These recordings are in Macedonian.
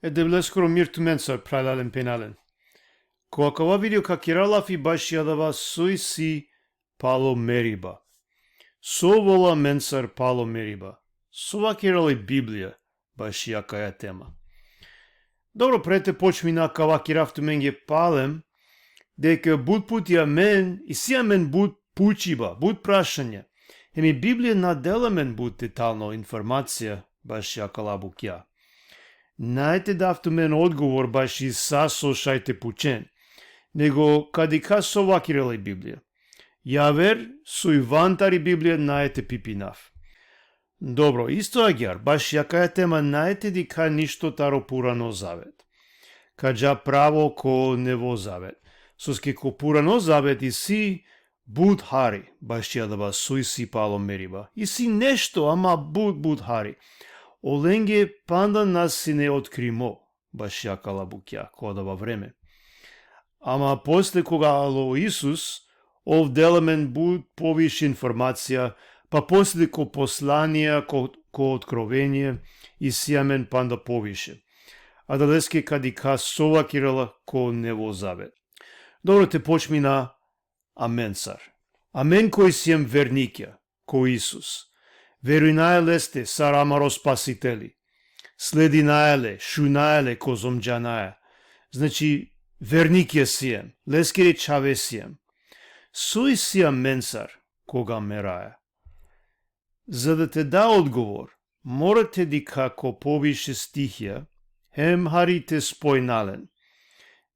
Edebileskoro mirtumensa pralalen penalen. Koakava video kakirala fi bashiadava suisi palo meriba. Sovola mensar palo meriba. Sova kirali Библија башијакаја тема. Добро, прете почмина кава кирафту менге палем, дека буд путија мен и сија мен буд пучиба, буд прашање. Еми Библија надела мен буд детално информација башијакала букја. Најте дафту мен одговор баш и сасо шајте пучен, него кадика сова кирали Библија. Јавер су и вантари Библија најте пипинав. Добро, исто агјар, баш јакаја тема најте дика ништо таро пурано завет. Каджа право ко нево завет. Соске ко пурано завет и си буд хари, баш јадава суј си пало мериба. И си нешто, ама буд хари. Оленге панда нас си не откримо, баш јакала букја, кодава време. Ама после кога ало Исус, ов деламен буд повиш информација, па после ко посланија, ко откровение, и сијамен панда повише. А далеске кадика сова кирала ко нево завет. Добро, те почмина аменсар. Амен кој сијем верникја, ко Исус. Веруј најле сте, сарамаро спасители. Следи најле, шу најле, ко зомџанаја. Значи, верникја сијем, лескире чаве сијем. Сој сијам менсар, кога мераја. За да те да одговор, морате дика ко повише стихија, хем харите спојнален.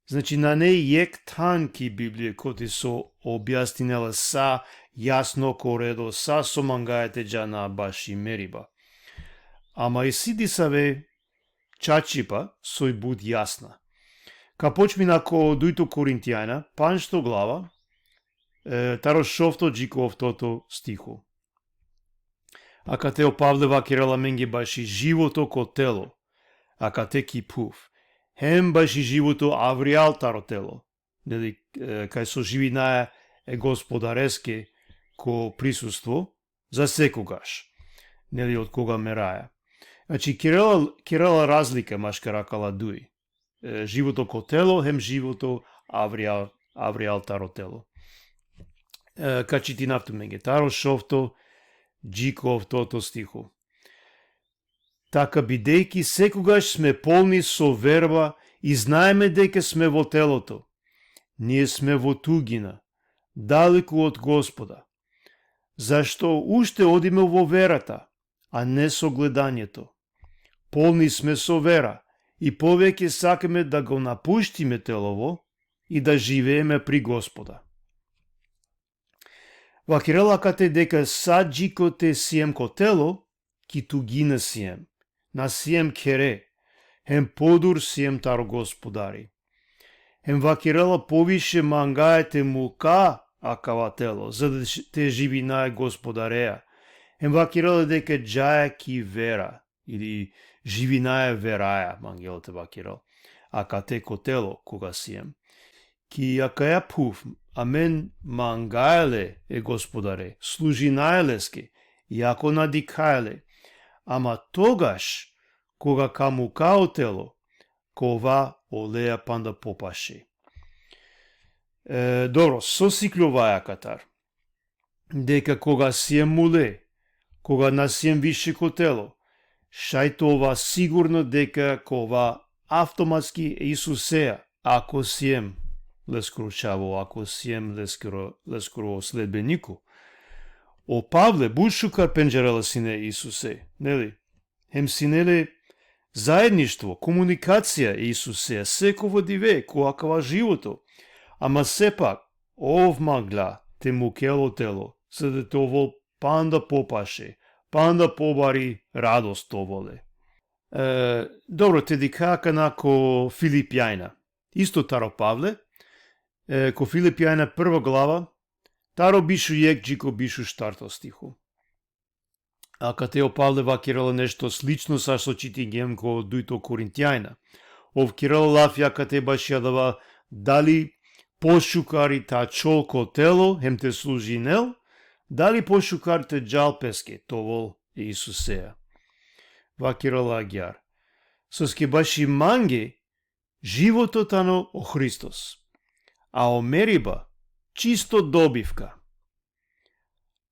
Значи, на не јек танки Библија коти со објаснила са јасно ко редо, са со мангајате джана баши мериба. Ама и сиди саве чачипа сој буд јасна. Ка почмина ко дујто Коринтијана, паншто глава, таро шофто джиковтото стиху. А кате опавлева кирала менге баши живото ко тело, а кате кипув. Хем баши живото авриал таро тело, нели, кај со живинаја е господареске ко присуство за секогаш, нели, од кога мераја. Значи, кирала разлика машкаракала дуи. Живото ко тело, хем живото авриал таро тело. Качити нафту менге таро шофто джиков тото стиху. Така бидејќи секогаш сме полни со верба и знаеме дека сме во телото, ние сме во тугина, далеку од Господа. Зашто уште одиме во верата, а не со гледањето. Полни сме со вера и повеќе сакаме да го напуштиме телово и да живееме при Господа. Вакирелакате дека саджикоте сием ко тело, ки тугина сием, на сием кере, хем подур сием таро Господари. Хем вакирела повише мангаете мука акава тело, за да те живинаe Господареја. Хем вакирела дека джаја ки вера, или живинаe вераја, мангелите вакирел, ака те ко тело кога сием. Ки акаја пув, амен мангаеле е Господаре, служи најлеске, јако надикаеле, ама тогаш, кога камукао тело, кова олеја панда попаше. Добро, сосиклуваја катар, дека кога сием муле, кога насием више ко тело, шајтова сигурно дека кова автоматски Исусеја, ако сием лескручаво, ако сием лескро следбенику. О Павле, бушукар пенџерела сине Исусе, нели? Хем синеле заедништво, комуникација Исусе, секово диве, коакава живото. Ама сепак, ов магла те мукело тело, за да те ово панда попаше, панда побари радост оволе. Добро, те дикака нако Филипјајна. Исто таро Павле, ко Филипјајна 1 глава, таро бишу јекджико бишу штарто стиху. А кате Павле вакирала нешто слично са сочитингем ко дујто Коринтијајна. Ов кирала лафја кате баш јадава дали пошукари та чолко тело, хем те служи нел, дали пошукарите джалпеске, товол Исусеја. Вакирала агјар. со ке баши манге животот ано о Христос, а о мериба чисто добивка.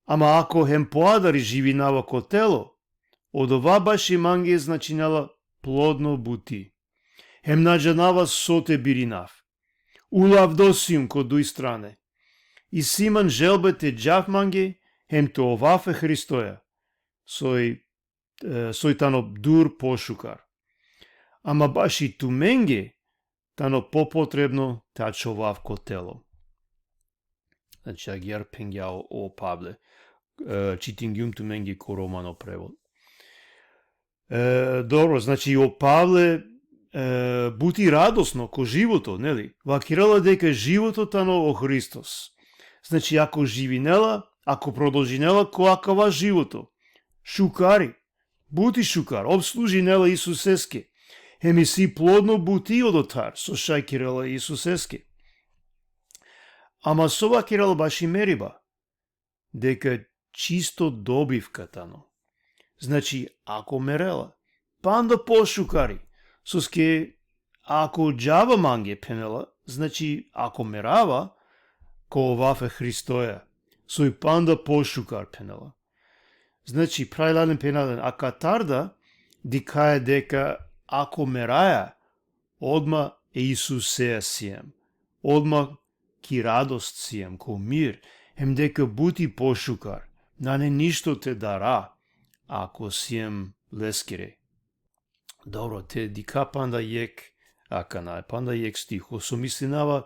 Ама ако хем поадари живинава ко тело, од ова баши манге значинала плодно бути. Хем наджанава соте биринав. Улав досиум ко дуј стране. И симан желбете джав манге, хем то овафе Христоја. Сој тано дур пошукар. Ама баши туменге, тано попотребно тачовав ко тело. Значи, агјар пенгјао о Павле. Читингјум туменге ко романо превод. Добро, значи, о Павле бути радосно ко живото, нели? Вакирала дека животот тано о Христос. Значи, ако живинела, ако продолжинела коакава живото, шукари, бути шукар, обслужинела Исусеске, хеми си плодно бути одотар, со шајкирела Исусеске. Ама со вакирала баши мериба, дека чисто добивка тано. Значи, ако мерела, панда пошукари, соске, ако джаба манге пенела, значи, ако мерава, ко овафе Христоја, сој панда пошукар пенела. Значи, прајладен пенален, а катарда, дикаја дека ако мераја, одма Исусеја сијам, одма ки радост сијам, ко мир, хем дека бути пошукар, на не ништо те дара, ако сијам лескире. Добро, те дика панда јек, акана, панда јек стихо, со мислинава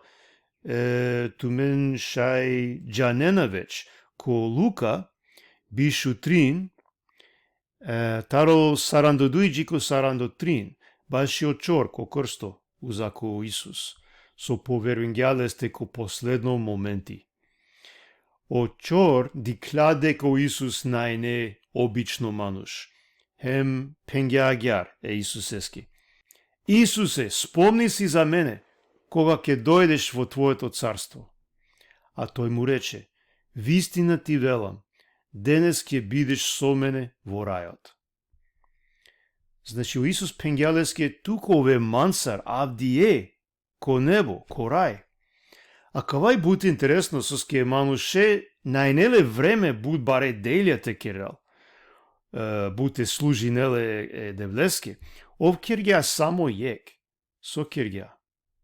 тумен шај джанена веќе, ко Лука, бишу трин, таро сарандодујджи ко сарандотрин, баши очор ко крсто, узако Исус, со поверујнгјалесте ко последно моменти. Очор дикла дека Исус најне обично мануш, хем пенгјагјар е Исусески. Исусе, спомни си за мене, кога ќе дојдеш во Твоето царство. А тој му рече, вистина ти велам, денес ќе бидеш со мене во рајот. Значи, Исус пенгјалески туку ове мансар, авдие, ко небо, ко рај. А кавај бут интересно, соске мануше, најнеле време бут баре делјате керел, буте служинеле девлески, ов кергја само јек, со кергја.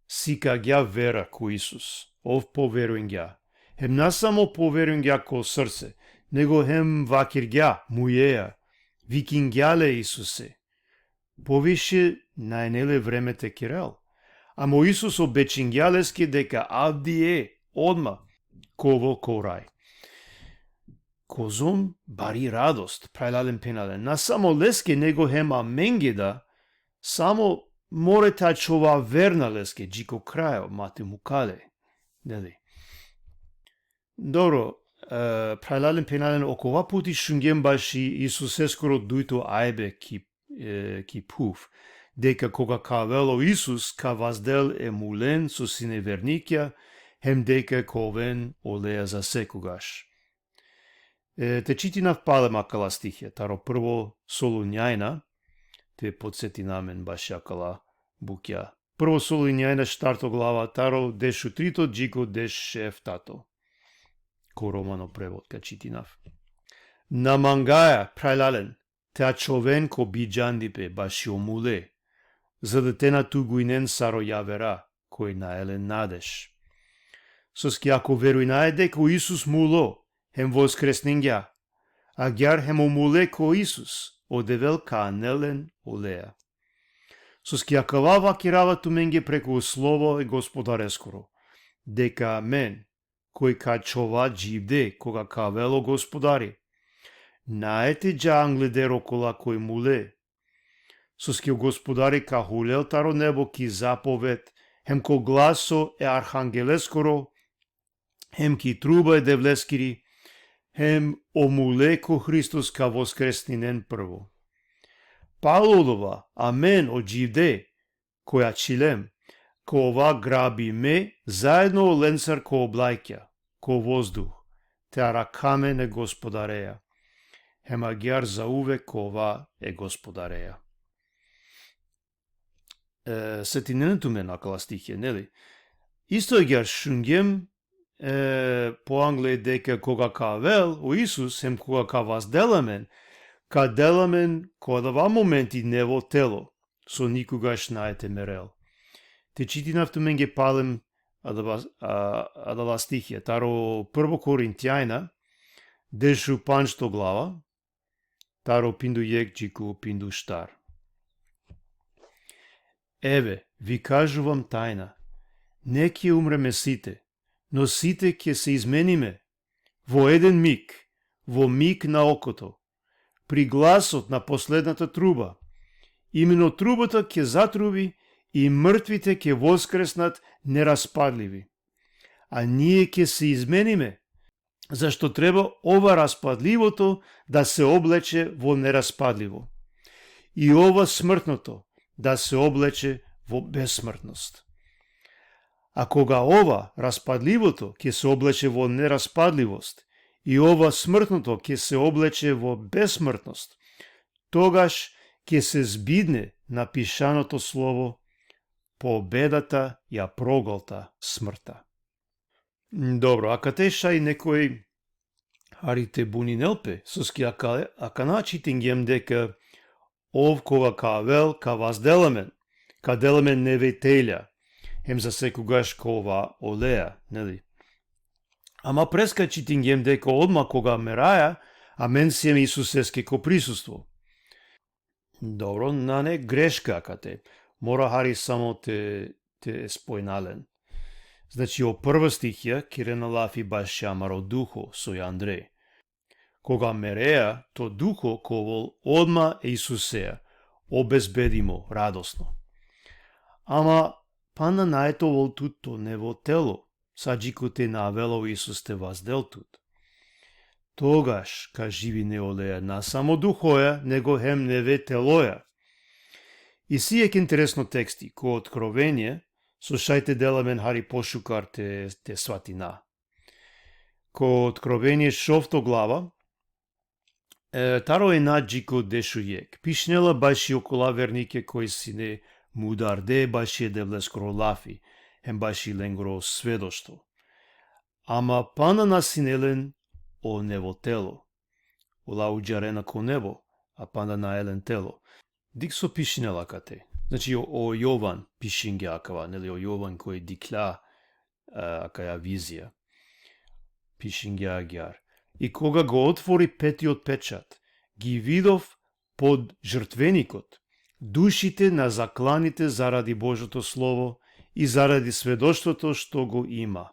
Сика гја вера ко Исус, ов поверујнгја. Хем не само поверујнгја ко срце, него хем вакиргја, мујеја, викингјале Исусе. Повише најнеле времете кирел. Амо Исус обечингјалески дека авдие одма ково ко рај. Козом бари радост, прајладен пенален, на само леске него хема менгеда, само море тачова верна леске, джико крајо, мате му каде. Нели? Добро, прајладен пенален, окова пути шунгем баши Исусе скоро дујто ајбе ки пуф, дека кога кавело Исус ка ваздел е мулен со синеверникја, хем дека ковен олеја за секогаш. Те читинав палема кала стихја, таро прво Солуњајна, те подсети намен баш јакала букја. Прво Солуњајна штарто глава, таро дешу трито, джико деше ефтато. Ко романо превод ка читинав. На мангаја, прајлален, теа човен ко биджандипе баш ја муле, за да те на тугујнен саро јавера, кој наелен надеш. Соски ако верујнае дека Исус муло, хем воскреснења, а гјар хем омуле ко Исус, одевел ка анелен олеја. Соски акава вакирава туменге преку слово е господарескоро, дека мен, кој ка чова дживде, кога кавело господари, наете джаан гледер окола кој муле. Соски господари ка хулел таро небо ки заповед, хем ко гласо е архангелескоро, хем ки труба е девлескири, хем омуле ко Христос ка воскреснинен прво. Палолова, амен од дживде, која чилем, ко ова граби ме, заедно оленцар ко облајќа, ко воздух, те ракаме не господареја. Хем агјар за увек ко ова е господареја. се ти ненетуме накала стихија, нели? Исто ја шунгем по англе дека кога кавел о Исус, хем кога ка возделамен, ка деламен кога моменти не во тело, со никогаш наете мерел. Те читинавту мен ге палем адала стихија, таро 1 Коринтијајна, дешу панчто глава, таро пинду јек джику пинду штар. Еве, ви кажувам тајна, не ќе умреме сите, но сите ќе се измениме во еден миг, во миг на окото, при гласот на последната труба. Имено трубата ќе затруби и мртвите ќе воскреснат нераспадливи. А ние ќе се измениме, зашто треба ова распадливото да се облече во нераспадливо и ова смртното да се облече во безсмртност. А кога ова распадливото ќе се облече во нераспадливост и ова смртното ќе се облече во безсмртност, тогаш ќе се збидне напишаното слово: победата ја проголта смртта. Добро, а кате шај некој харите бунинелпе, соски ака начитингем дека ов кога кавел ка возделамен, ка деламен не ветелја, хем за секогаш кова олеја, нели? Ама преска читингем дека одма кога мераја, а мен сием Исусеске ко присуство. Добро, на не грешка кате. Мора хари само те спојнален. Значи, о прва стихија, кире налафи баш шамаро духо, сој Андреј. Кога мереја, то духо ковол одма Исусеја, обезбедимо радосно. Ама, панда наето вол тут то не во тело, саджико те навело Исус те воздел тут. Тогаш, ка живи не олеја на само духоја, него хем не ве телоја. И сијек интересно тексти, ко откровение, со шајте деламен хари пошукар те сватина. Ко откровение 6 глава, таро е наджико дешујек. Пишнела баши окола вернике кои си не мударде баши девле скоро лафи, хем баши ленгро сведошто. Ама пана насинелен о нево тело. Ола уджарена ко небо, а панда на елен тело. Дик со пишнела кате. Значи о Јован пишинге акава, нели о Јован кој дикла акаја визија. Пишинге агјар. И кога го отвори петиот печат, ги видов под жртвеникот душите на закланите заради Божото Слово и заради сведоштвото што го има.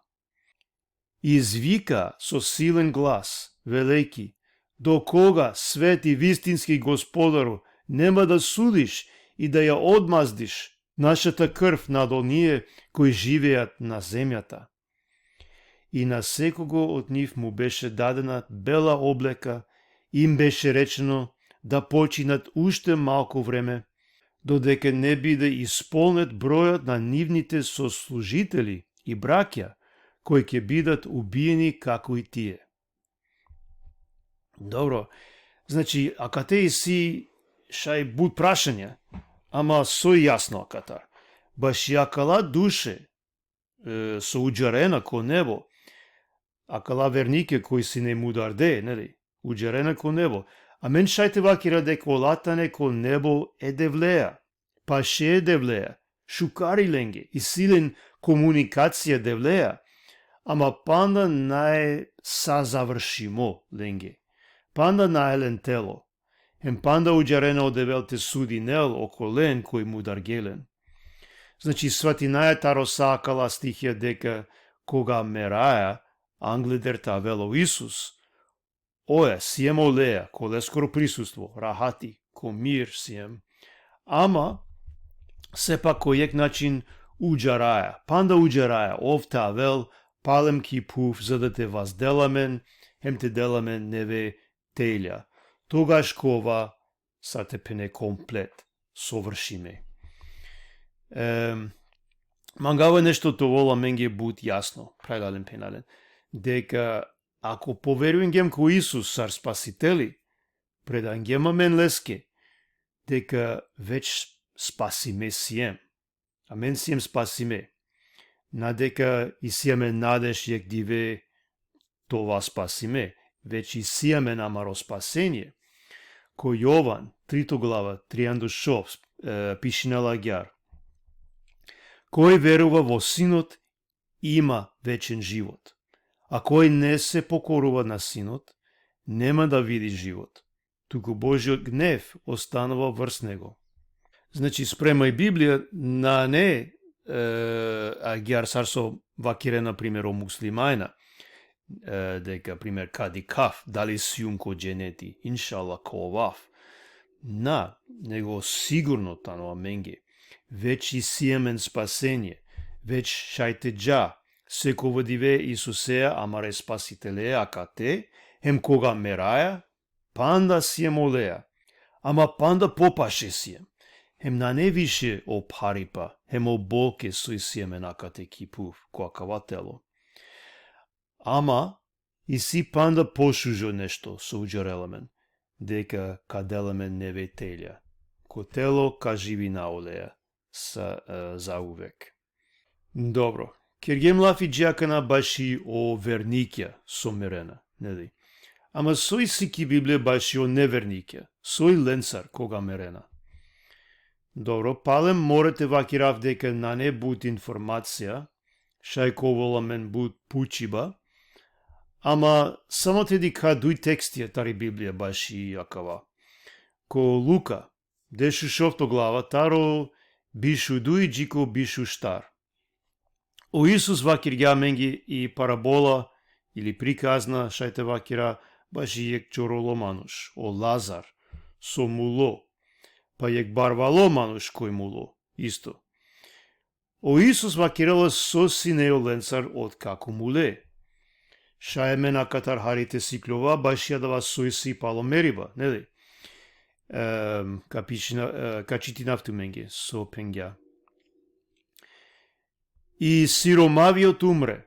Извика со силен глас, велејки: до кога, свети вистински Господару, нема да судиш и да ја одмаздиш нашата крв над оние кои живеат на земјата. И на секого од нив му беше дадена бела облека, им беше речено да починат уште малку време, додека не биде исполнет бројот на нивните сослужители и браќа, кои ќе бидат убиени како и тие. Добро, значи, акате и си шај буд прашања, ама со јасно аката. Баш јакала душе, со уџарена ко небо, акала вернике кои си не мударде, нели, уџарена ко небо, а мен шајте вакира дека олатане ко небо е девлеја, па ше е девлеја, шукари ленге и силен комуникација девлеја, ама панда наe сазавршимо ленге, панда наелен тело, хем панда уџарена од девелте суди нел околен кој мудар гелен. Значи сватинаја таро сакала стихија дека кога мераја, англедерта вело Исус, оја сием олеја, коле скоро присуство, рахати, ко мир сием, ама сепак којек начин уџараја, панда уџараја, овта вел, палем ки пуф, за да те возделамен, хем те деламен неве телја. Тогаш кова са те пене комплет, совршиме. Мангава нешто то вола менге буд јасно, предален пенален, дека ако поверујем ко Исус сар спасители, предангема мен леске, дека веќе спаси Месијем, Амен сием спасиме. Надека и сиеме надеж јек диве това спасиме, веќе и сиеме намаро спасение. Кој Јован, 3 глава, 3-6, пиши на лагјар. Кој верува во Синот, има вечен живот. А кој не се покорува на Синот, нема да види живот. Туку Божиот гнев останува врз него. Значи, спремај Библија на не агјар сарсо вакире, например, о муслимајна, дека, пример, кади каф, дали сјунко дженети, иншала ковав. На, него сигурно танова менге. Веќе и сиемен спасение, веќе шајте джа, секој диве Исусеја, амаре спасителеја, акате, хем кога мераја, панда сием олеја, ама панда попаше сием. Хем на не више о парипа, хем о болке сој сиемен акате кипув, коакаватело. Ама и си панда пошужо нешто со уџарелемен, дека каделемен не ветелја, котело ка живи на олеја, за увек. Добро, кергем лафи джакана баши о верникја сомерена, нели? Ама сој сики Библија баши о неверникја, сој ленцар кога мерена. Добро, палем морате вакирав дека на не буд информација, шајковола мен буд пучиба, ама само теди ка дуј текстија тари Библија баши јакава. Ко Лука, дешу шовто глава, таро бишу дуј джико бишу штар. О Исус вакир ја менги и парабола или приказна шајте вакира баши јек чороло мануш, о Лазар, со муло, па јек барвало мануш кој муло, исто. О Исус вакирала со синео ленцар од како муле. Шајме на катар харите сиклова, баши ја дава сој си паломериба, нели? Качити нафту менге, со пенгја. И сиромавиот умре,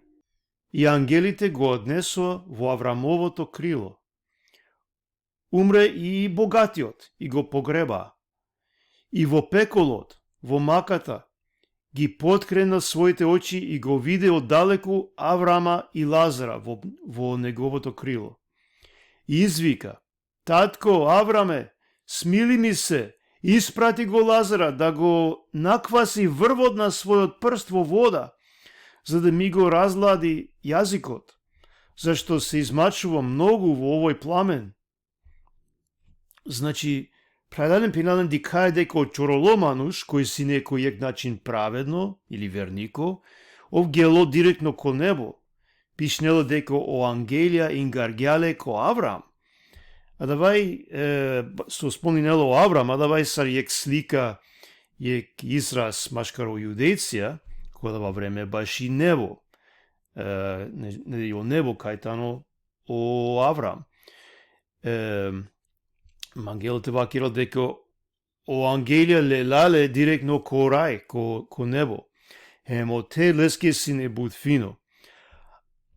и ангелите го однесоа во Аврамовото крило. Умре и богатиот, и го погреба. И во пеколот, во маката, ги подкрена своите очи и го виде оддалеку Аврама и Лазара во неговото крило. И извика: татко, Авраме, смили ми се, испрати го Лазара да го накваси врвот на својот прст во вода, за да ми го разлади јазикот, зашто се измачува многу во овој пламен. Значи, Предаден пинален ди кај дека од чороло мануш, кој си некој јек начин праведно или вернико, ов гело директно ко небо, пишнело дека о ангелија ингаргјале ко Аврам. А давај, со спомнинело о Аврам, а давај сар јек слика, јек израз машкаро јудејција, која во време баш и небо, не о небо кајтано о Аврам. Ангелот вакирал дека о ангелија лелале директно ко рај, ко небо. Емо те леске си не буд фино.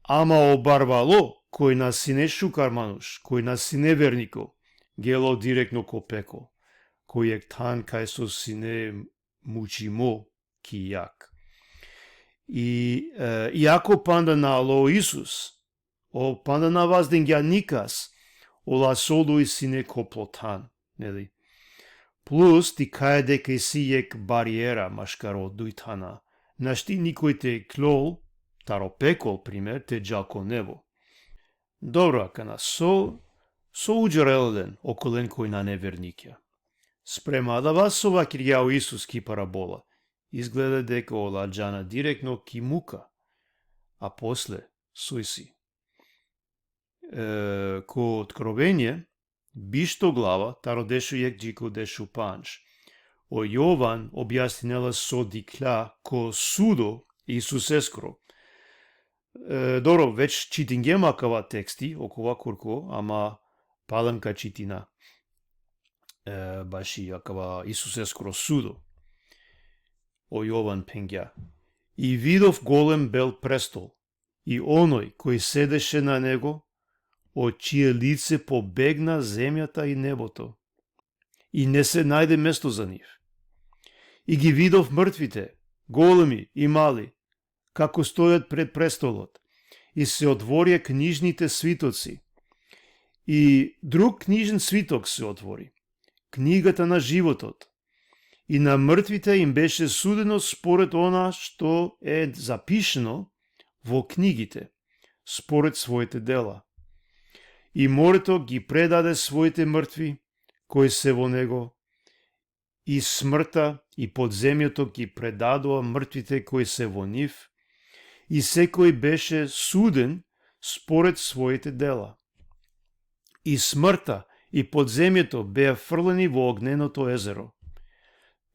Ама о барвало, кој на сине шукар мануш, кој на сине вернико, гело директно ко пеко, кој ек тан кај со сине мучимо ки јак. И иако панда на Ало Исус, о панда на вас денгја никас, ола солду и сине коплотан, нели? Плюс ти кај дека и си ек бариера машкаро дујтана, нашти никој те клол, таро пекол, пример, те джако небо. Добро, акана, со уџарелен околен кој на неверникја. Спрема да вас со вакир јао Исус ки парабола, изгледа дека ола джана директно ки мука, а после сој си. Ко откровение, бишто глава, таро дешу јек джико дешу панч. О Јован објаснила со дикля ко судо Исус ескро. Добро, веќе читингема кава тексти, окова курко, ама палем ка читина. Баши јакава Исус ескро судо. О Јован пенгја. И видов голем бел престол, и оној кој седеше на него, од чие лице побегна земјата и небото, и не се најде место за нив. И ги видов мртвите, големи и мали, како стојат пред престолот, и се отворија книжните свитоци. И друг книжен свиток се отвори, книгата на животот, и на мртвите им беше судено според она што е запишено во книгите, според своите дела. И морето ги предаде своите мртви, кои се во него, и смртта и подземјото ги предадоа мртвите кои се во нив, и секој беше суден според своите дела. И смртта и подземјето беа фрлени во огненото езеро.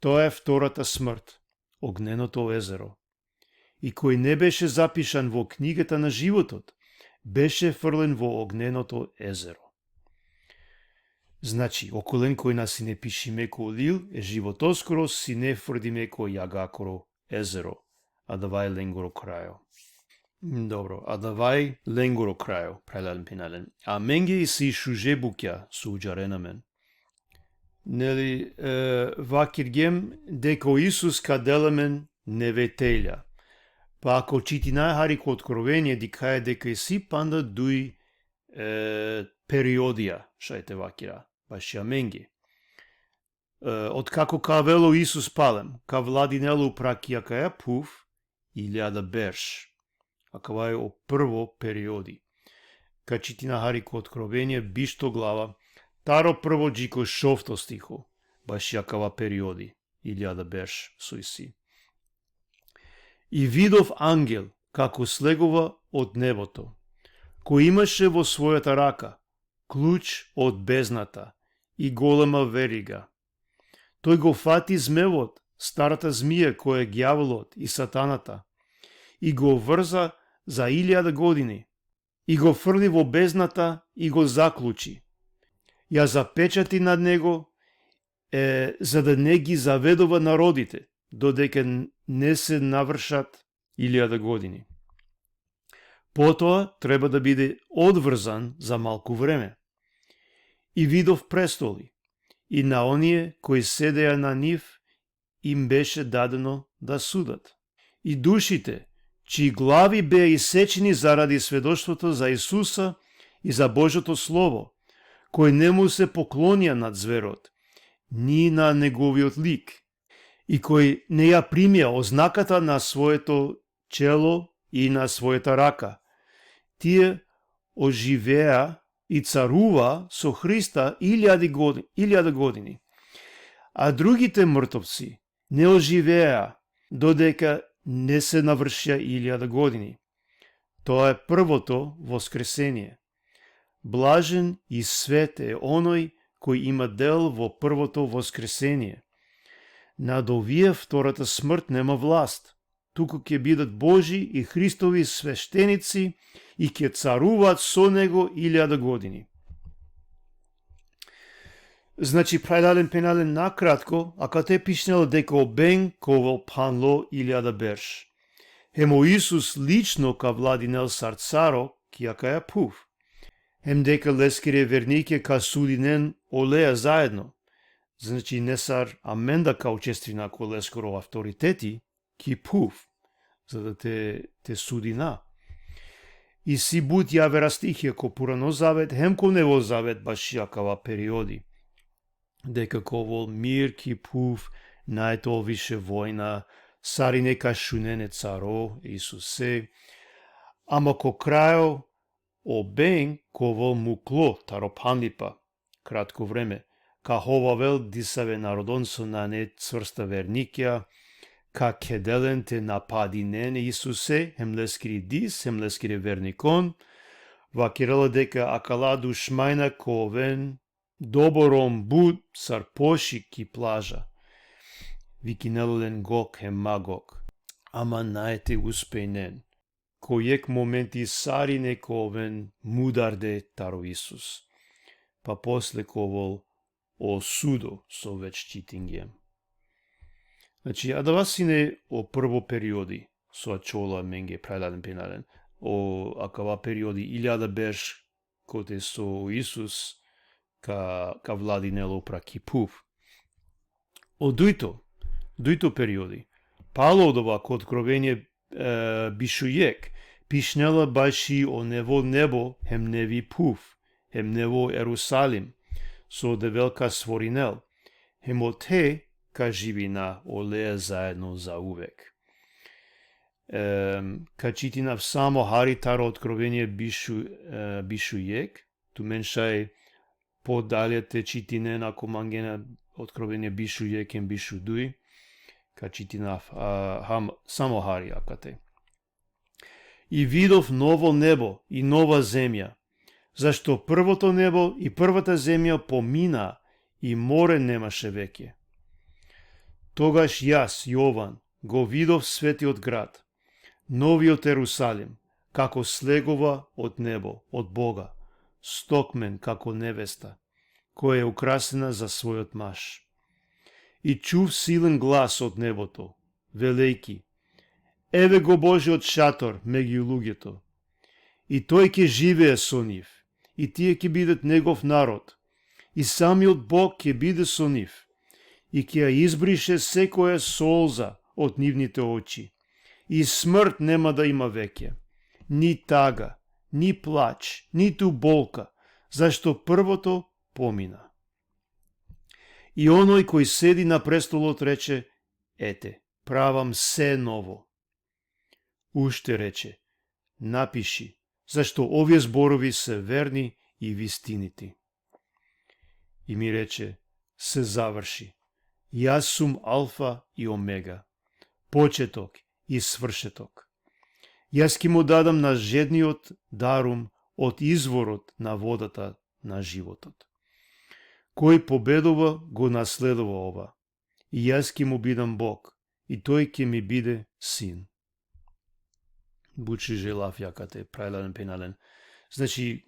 Тоа е втората смрт, огненото езеро. И кој не беше запишан во книгата на животот, беше фрлен во огненото езеро. Значи, околен кој нас си не пишиме ко лил, е животоскоро си не фрдиме ко јагакоро езеро, а давај ленгоро крајо. Добро, а давај ленгоро крајо, прелален пинален. А менге и си шуже букја су уџарена мен. Нели, вакиргем деко Исус каделемен неветелја. Па ако чити најхарико откровение дикај дека и си панда дуј периодија, шајте вакира, баш ја менги. Од како кавело Исус палем, ка владинелу пракија каја пув, илјада берш. А кава е о прво периоди. Ка чити најхарико откровение, бишто глава, таро прво джико шофто стихо, баш јакава периоди, илјада берш сујси. И видов ангел, како слегува од небото, кој имаше во својата рака клуч од бездната и голема верига. Тој го фати змевот, старата змија која е ѓаволот и сатаната, и го врза за 1000 години, и го фрли во бездната и го заклучи. Ја запечати над него, за да не ги заведува народите, додека не се навршат 1000 години. Потоа треба да биде одврзан за малку време. И видов престоли, и на оние кои седеа на нив им беше дадено да судат. И душите, чии глави беа исечени заради сведоштвото за Исуса и за Божјото Слово, кои не му се поклонија над зверот, ни на неговиот лик, и кои не ја примија ознаката на своето чело и на својата рака. Тие оживеа и царува со Христа 1000 години. А другите мртовци не оживеа додека не се навршија 1000 години. Тоа е првото воскресение. Блажен и свет е оној кој има дел во првото воскресение. Над овие втората смрт нема власт, туку ќе бидат Божи и Христови свештеници и ќе царуваат со него 1000 години. Значи, прајдален пенален накратко, ака те пишнело дека обен ковал панло 1000 берш. Хемо Исус лично ка владинел сарцаро, кијака ја пув. Хем дека лескире вернике ка судинен олеа заедно. Значи, не сар аменда ка учествина ко лескоро авторитети, ки пув, за да те судина. И си бут ја верастихија ко Пурано завет, хем ко Нево завет баш јакава периоди. Дека ковол мир ки пув, најто више војна, сари нека шунене царо, Исусе, ама ко крајо обен ковол мукло, таро панлипа, кратко време, ка ховавел дисаве народонсо на не цврста верникја, ка кеделен те нападинен Исусе, хем лескири дис, хем лескири верникон, вакирала дека акала душмајна ковен, добором буд сар поши ки плажа. Викинелен гок хем магок, ама наете успејнен, којек моменти сари нековен мударде таро Исус. Па после ковол осудо со веч читингием. Значи, а да вас сине о прво периоди, со ачола менге прајдаден пенален, о акава периоди 1000 берш, коте со Исус, ка владинело праки пув. О дуито периоди, Пало дова ко откровение бишујек, пишнела баши о нево небо, хем неви пув, хем нево Ерусалим, со девелка своринел, хем о те ка живина олеа заедно за увек. Ка читинав само хари таро откровение бишујек, ту меншај подале те читинен ако мангена откровение бишујек хем бишудуј, ка читинав само хари акате. И видов ново небо и нова земја, зашто првото небо и првата земја помина и море немаше веќе. Тогаш јас, Јован, го видов светиот град, новиот Ерусалим, како слегова од небо, од Бога, стокмен како невеста, која е украсена за својот маж. И чув силен глас од небото, велејки: еве го Божиот шатор меѓу луѓето, и тој ќе живее со нив, и тие ќе бидат негов народ, и самиот Бог ќе биде со нив, и ќе ја избрише секоја солза од нивните очи, и смрт нема да има веќе, ни тага, ни плач, ниту болка, зашто првото помина. И оној кој седи на престолот рече: ете, правам се ново. Уште рече: напиши, зашто овие зборови се верни и вистинити. И ми рече: се заврши. Јас сум Алфа и Омега, почеток и свршеток. Јас ќе му дадам на жедниот дарум од изворот на водата на животот. Кој победува, го наследува ова, и јас ќе му бидам Бог, и тој ќе ми биде син. Бучи желав јакате, прајлален пенален. Значи,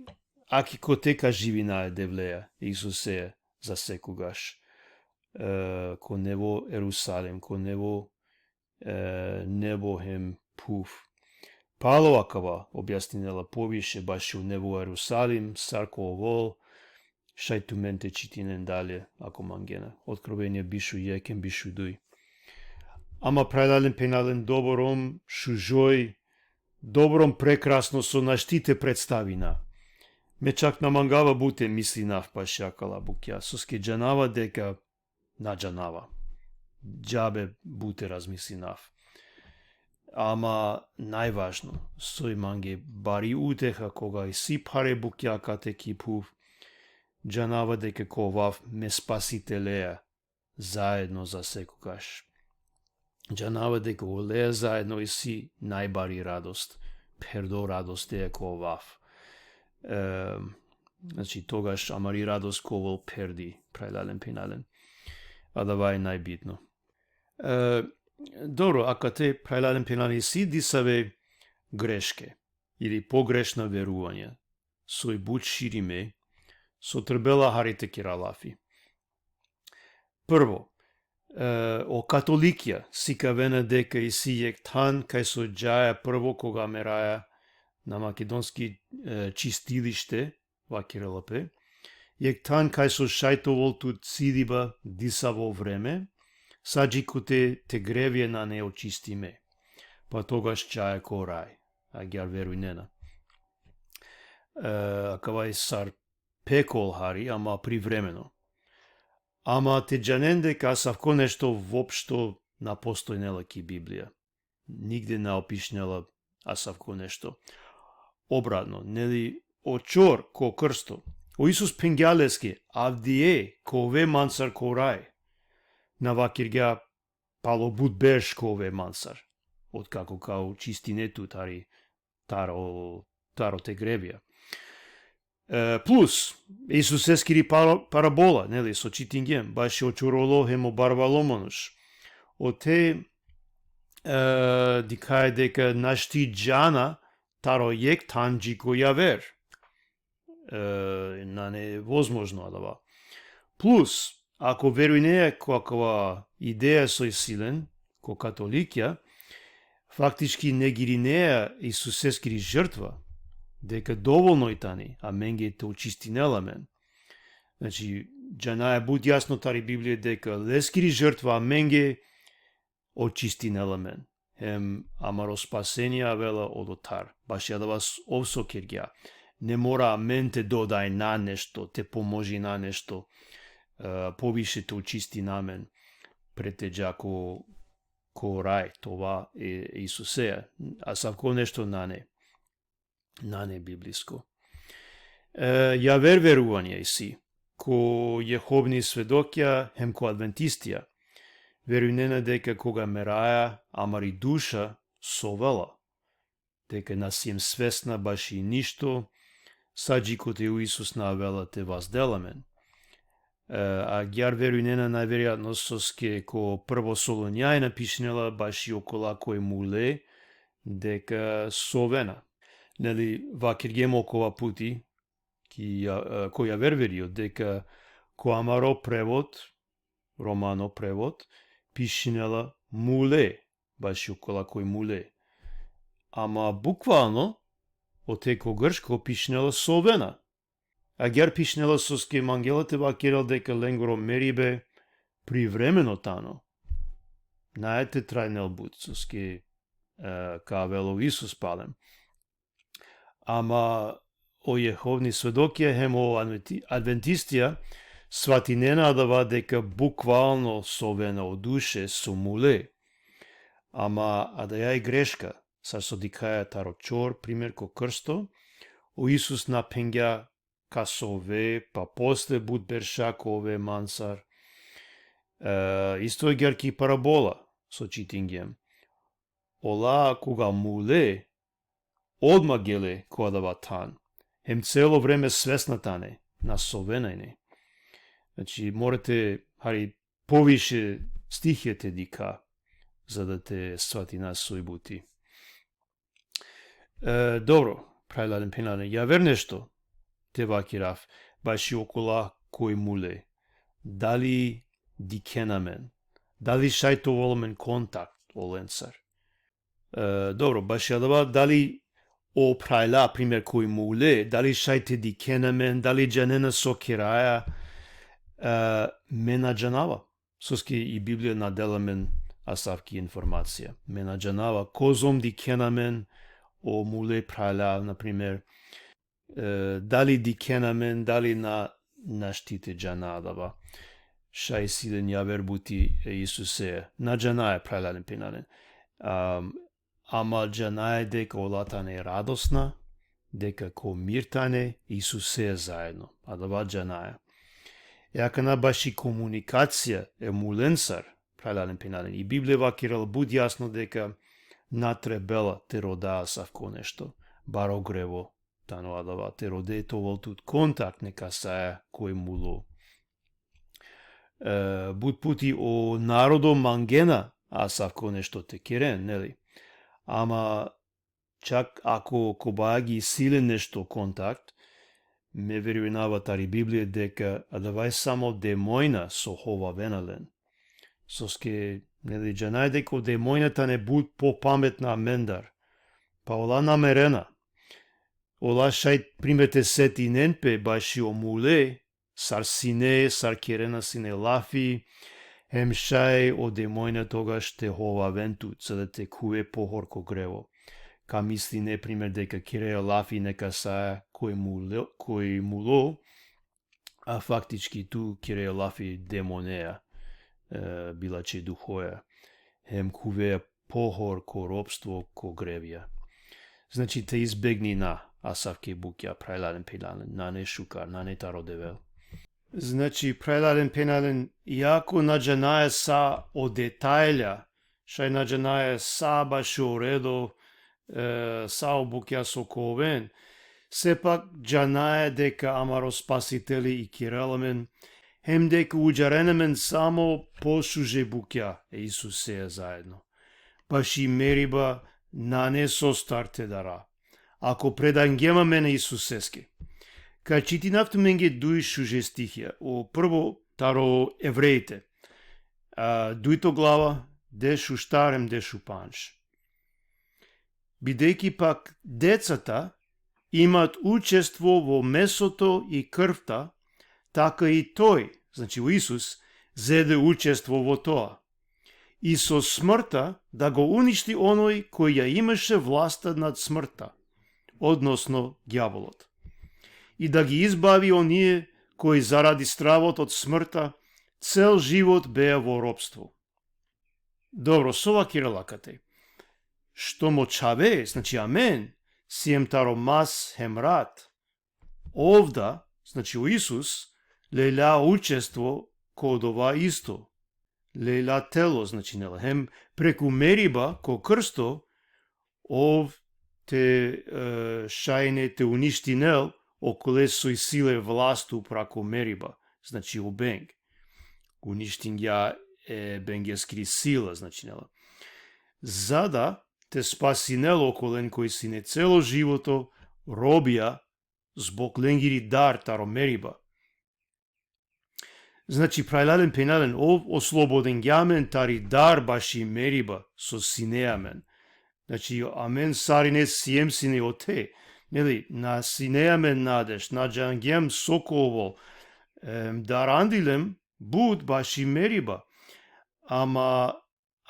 аки ко тека живина е девлеја, Исусе за секогаш, ко нево Ерусалим, ко нево небо хем пув. Пало акава објаснинела повише баш у нево Ерусалим, сарко овол, шајту менте читинен дале, ако мангена. Откровение бишу јекен, бишу дуј. Ама прајлален пенален добором, шужој, добром прекрасно со наштите представина. Ме чак намангава буте мисли нав пашјакала букја, со ске джанава дека на джанава. Джабе буте размисли нав. Ама најважно, сој манге бари утеха кога и си паре букјакате кипув, джанава дека ковав ме спасителеа заедно за секогаш. Джанава дека олеа заедно и си најбари радост, пердо радост е ковав. Значи тогаш амари радост ковол перди, прајлален пенален. А дава е најбитно. Добро, ака те прајлален пенален си дисаве грешке или погрешна верување, сој буд шириме, со трбела харите киралафи. Прво, о католикија си кавена дека и си јектан кај со џаја прво кога мераја на македонски чистилиште, ва киралапе, јектан кај со шајтовол тут сидиба диса во време, саджикуте те гревје на неочистиме, па тогаш џаја ко рај, а гјар веруј нена. Акавај сар пекол хари, ама привремено. Ама те джанен дека савко нешто вопшто напостојнела ки Библија. Нигде не опишнела асавко нешто. Обратно, нели очор ко крсто. О Исус пенгјалеске, авдие кове мансар ко рај. На вакиргја пало буд беш кове мансар. Откако као чистинету тари таро те гревија. Плюс, Исус ескири парабола, нели, со читингем, баш очуроло хемо барваломануш. Оте дикај дека нашти джана таро јек танджи ко јавер. На невозможно адава. Плюс, ако веруј неја каква идеја сој силен, ко католикја, фактички не гири неја Исус ескири жртва, дека доволно и тани, а менге те очистинела мен. Значи, джанаја буд јасно тари Библија дека лескири жртва, а менге очистинела мен. Хем амаро спасение вела од отар. Баш ја да вас овсо киргја. Не мора мен те додај на нешто, те поможи на нешто, повише те очисти на мен, претеđа ко рај, това е Исусеја, а савко нешто на не библиско. Ја верување и си, ко јеховни сведокја, хем ко адвентистија, верујнена дека кога мераја, амари душа совела, дека нас им свесна баш и ништо, саджикот е у Исус навела те возделамен. А гјар верујнена најверојатно соске ко прво Солоњај напишнела баш и окола кој муле дека совена. Нели, вакир гем окова пути, кој ја верверио дека ко амаро превод, романо превод, пишнела муле, баш и окола кој муле. Ама буквално, отеко гршко пишнела совена. А гјар пишнела соске мангелате вакирал дека ленгоро мерибе привремено тано. Наете трајнел буд, соске кавело Исус палем. Ама о јеховни сведокија хем о адвентистија сватинена дава дека буквално совена од душе со муле. Ама да ја е грешка, сар со дикаја тарочор, пример ко крсто, о Исус напенгја касове, па после буд бершакове мансар. Исто е герки парабола со читингем. Ола кога муле, одма геле која дава тан. Хем цело време свесна тане, насовенајне. Значи, морате, повише стихите дика, за да те свати нас сој бути. Добро, прајладен пенален, ја вер нешто, те вакирав, баш и окола кој муле. Дали дикенамен, дали шајтоволмен контакт оленцар. Добро, баш ја дава, дали о прајла, пример, кој муле, дали шајте дикенамен, дали джанена со кираја, мена джанава. Соске и Библија наделамен асавки информација. Мена джанава, козом дикенамен, о муле прајла, например, дали дикенамен, дали на штите джанадава. Шај силен јавер бути Исусе. На джана е прајладен пенален. Ама джана е дека олатане е радосна, дека ко миртане Исусе е заедно. А дава джана е. Јака на баши комуникација е муленсар, прајладен пенален. И Библија вакирал буд јасно дека натребела те родаа савко нешто. Баро грево. Тано адава те роде товол тут контакт нека саја кој муло. Буд пути о народо мангена, а савко нешто те керен, нели? Ама чак ако кобаги силен нешто контакт, ме верујнава тари Библија дека адавај само демојна со хова венален. Соске, нели, джанај дека демојната не буд попаметна мендар. Па ола намерена. Ола шај примете сети ненпе баши о муле, сар сине, сар керена сине лафи, хем шај о демојна тогаш те хова вентут, за да те куе похорко грево. Ка мисли не пример дека кереја лафи нека саја кој муло, а фактички ту кереја лафи демонеја, билаче духоја, хем кувеја похор ко робство ко гревија. Значи те избегни а савке букја прајладен пенален, на не шукар, на не тародевел. Значи прајладен пенален, иако наджанаја са о детајля, шај наджанаја са баш о редо, са о букја со ковен, сепак джанаја дека амаро спасители и кираламен, хем дека уџаренемен само посуже букја Исусе заедно. Баш и мериба на не со старте дара. Ако предангема мене Исусеске. Кај читинавте менге дуј шуже стихија. О прво таро евреите. Дујто глава, дешу штарем, дешу панш. Бидејќи пак децата имат учество во месото и крвта, така и тој, значи во Исус, зеде учество во тоа. и со смртта да го уништи оној кој ја имаше власта над смртта, односно ѓаволот, и да ги избави оние кои заради стравот од смртта цел живот беа во робство. Добро, сова кирилакате. Што мочаве, значи амен, сием таро мас хемрат. Овда, значи у Исус, леля учество код ова исто. Леля тело, значи нела. Хем преку мериба, ко крсто, ов те шајне те уништи нел, околе сој силе власту прако мериба, значи у бенг. Уништин ја бенгескри сила, значи нела. Зада те спаси нел околен кој си не цело живото робија због ленгири дар таро мериба. Значи прајлален пенален ов ослободен јамен тари дар баши мериба со синеамен. Значи амен сарине сием сине оте. Нели, на синеамен надеж, на джангем соково, дарандилем буд баши мериба. Ама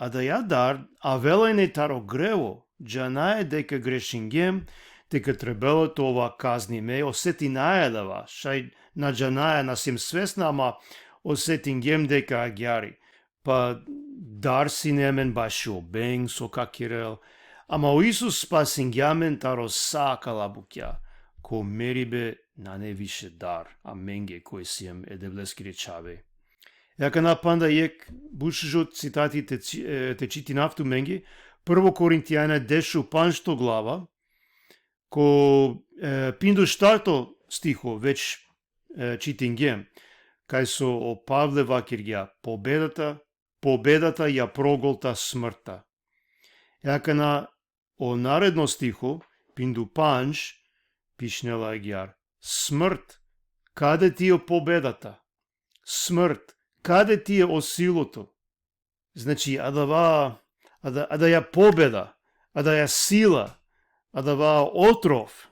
да ја дар, а велајне таро грево, джанае дека грешингем, дека требелото ова казни ме, осети најадава, шај на джанаја насим свесна, ама осетингем дека агјари. Па дар синемен баши обенг со какирел, ама о Исус спасингјамен таро сакала букја, ко мерибе на не више дар, а менге кој сием едевлески речаве. Јака напанда јек бушжот цитати те чити нафту менги, 1 Коринтијана 10 глава, ко пинду штарто стихо веќе читингем, кај со о Павле вакирѓа победата ја проголта смртта. Јака на о наредно стихо, пинду панж, пишнела агјар, смрт, каде ти е победата? Смрт, каде ти е осилото? Значи, а да ја победа, а да ја сила, а да ва отров,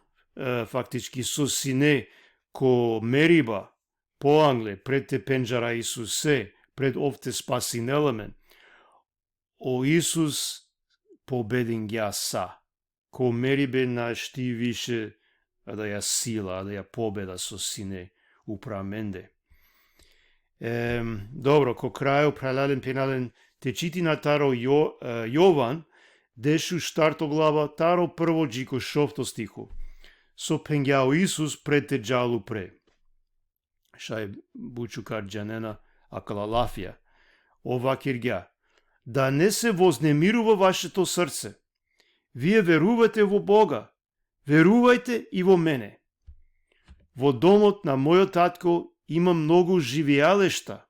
фактички со сине, ко мериба, поангле, пред те пенџара Исусе, пред овте спасинелемен, о Исус победин ја са, ко мерибе нашти више, а да ја сила, а да ја победа со сине, упраменде. Добро, ко крају пралален пенален те чити на таро Јован, 10 глава, таро прво джико шофто стиху. Со пенгјао Исус пред те джалу пре. Шај бучукар джанена акала лафија. Ова кирѓа. Да не се вознемирува вашето срце. Вие верувате во Бога. Верувајте и во мене. Во домот на мојот татко има многу живеалешта.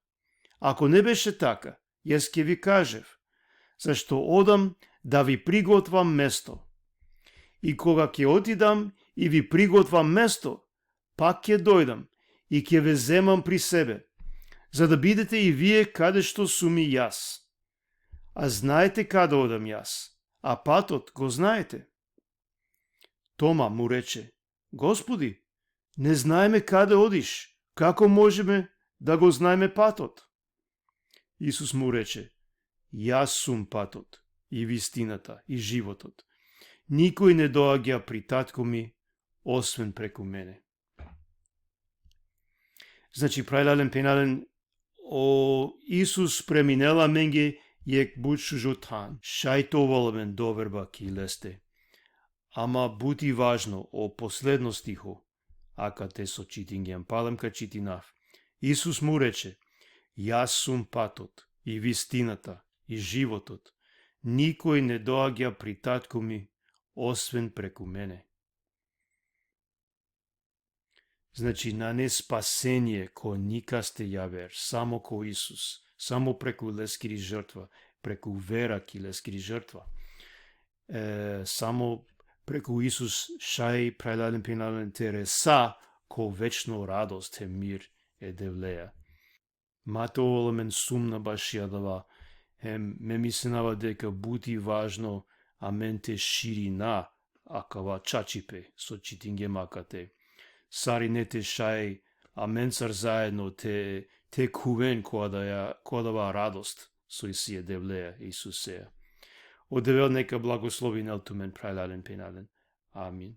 Ако не беше така, јас ќе ви кажев, зашто одам да ви приготвам место. И кога ќе отидам и ви приготвам место, пак ќе дојдам и ќе ве земам при себе, за да бидете и вие каде што сум и јас. А знаете каде одам јас, а патот го знаете. Тома му рече, Господи, не знаеме каде одиш, како можеме да го знаеме патот? Исус му рече, јас сум патот, и вистината, и животот. Никој не доаѓа при татко ми, освен преку мене. Значи, прајлален пенален, о Исус преминела менге јек бучу жотан, шајто волемен доверба ки лесте. Ама бути важно о последно стихо, ака те со читингем, палем ка читинав. Исус му рече, јас сум патот, и вистината, и животот. Никој не доаѓа при татко ми, освен преку мене. Значи, на не спасение ко никасте јавер, само ко Исус, само преку лескири жртва, преку вера ки лескири жртва. Само преку Исус шај прајлален пенален тереса, ко вечно радост е мир е девлеја. Мато олемен сумна баш јадава, ме мисленава дека бути важно, а мен те ширина, акава чачипе, со читинге макате. Сари не те шај, а мен цар заедно те кувен која дава радост, sui sia devlea Isusea. O Devel neka благослови нелтумен прайлален пенален. Амин.